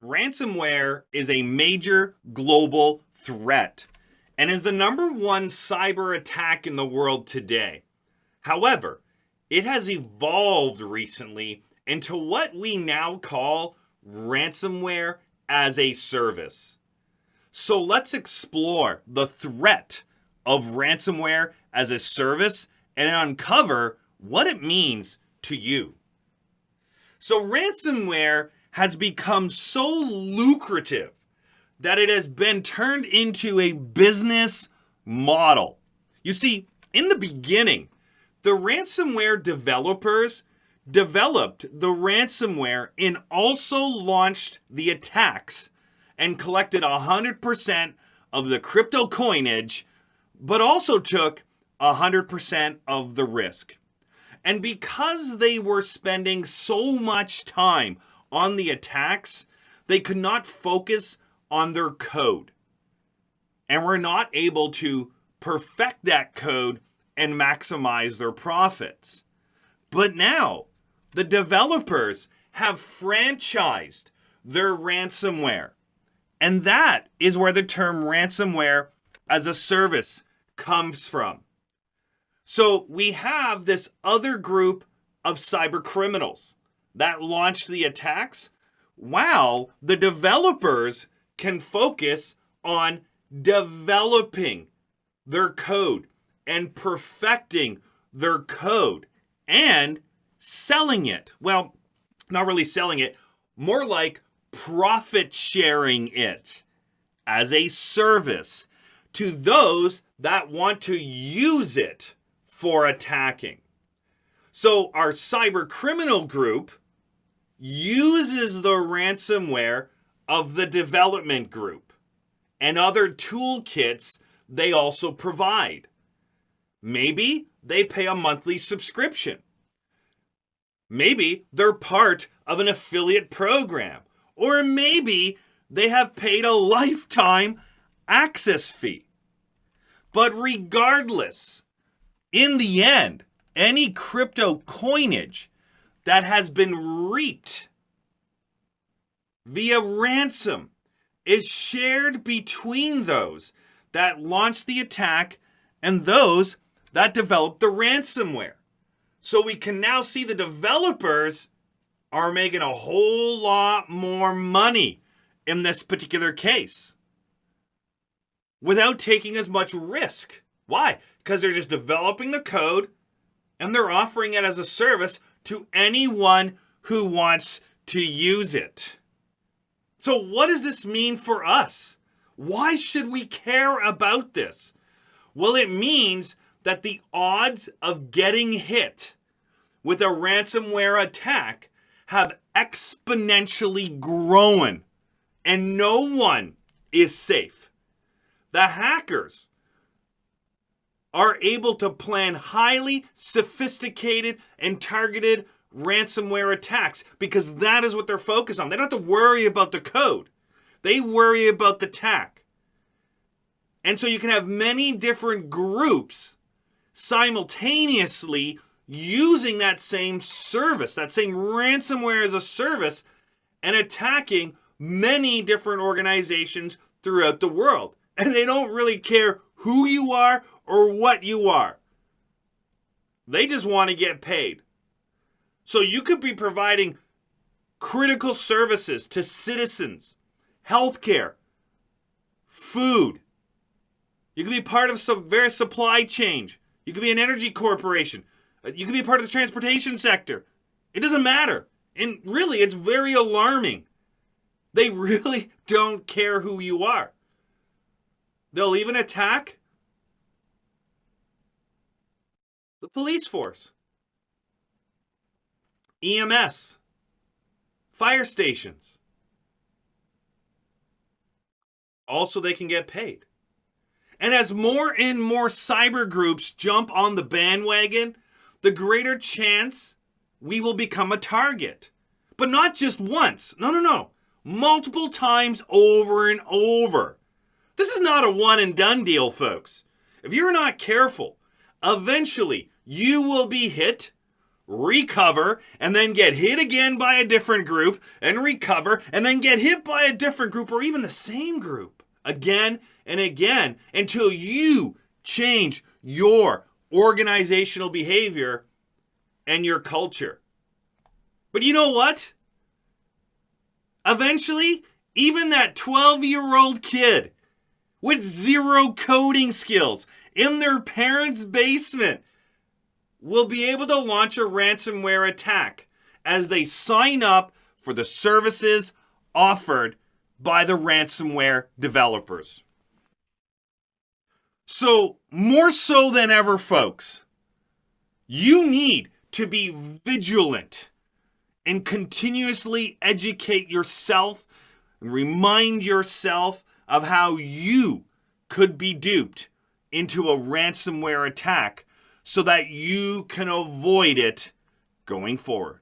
Ransomware is a major global threat and is the number one cyber attack in the world today. However, it has evolved recently into what we now call ransomware as a service. So let's explore the threat of ransomware as a service and uncover what it means to you. So ransomware has become so lucrative that it has been turned into a business model. You see, in the beginning, the ransomware developers developed the ransomware and also launched the attacks and collected 100% of the crypto coinage, but also took 100% of the risk. And because they were spending so much time on the attacks, they could not focus on their code and were not able to perfect that code and maximize their profits. But now, the developers have franchised their ransomware. And that is where the term ransomware as a service comes from. So we have this other group of cyber criminals that launch the attacks while the developers can focus on developing their code and perfecting their code and selling it. Well, not really selling it, more like profit sharing it as a service to those that want to use it for attacking. So our cyber criminal group uses the ransomware of the development group and other toolkits they also provide. Maybe they pay a monthly subscription. Maybe they're part of an affiliate program. Or maybe they have paid a lifetime access fee. But regardless, in the end, any crypto coinage that has been reaped via ransom is shared between those that launched the attack and those that developed the ransomware. So we can now see the developers are making a whole lot more money in this particular case without taking as much risk. Why? Because they're just developing the code and they're offering it as a service to anyone who wants to use it. So what does this mean for us? Why should we care about this? Well, it means that the odds of getting hit with a ransomware attack have exponentially grown, and no one is safe. The hackers are able to plan highly sophisticated and targeted ransomware attacks because that is what they're focused on. They don't have to worry about the code. They worry about the attack. And so you can have many different groups simultaneously using that same service, that same ransomware as a service, and attacking many different organizations throughout the world. And they don't really care who you are or what you are. They just want to get paid. So you could be providing critical services to citizens, healthcare, food. You could be part of some various supply chain. You could be an energy corporation. You could be part of the transportation sector. It doesn't matter. And really, it's very alarming. They really don't care who you are. They'll even attack the police force, EMS, fire stations. Also, they can get paid. And as more and more cyber groups jump on the bandwagon, the greater chance we will become a target. But not just once. No. Multiple times over and over. This is not a one and done deal, folks. If you're not careful, eventually you will be hit recover, and then get hit again by a different group, and recover, and then get hit by a different group, or even the same group, again and again, until you change your organizational behavior and your culture. But you know what? Eventually, even that 12-year-old kid with zero coding skills in their parents' basement will be able to launch a ransomware attack as they sign up for the services offered by the ransomware developers. So, more so than ever, folks, you need to be vigilant and continuously educate yourself and remind yourself of how you could be duped into a ransomware attack so that you can avoid it going forward.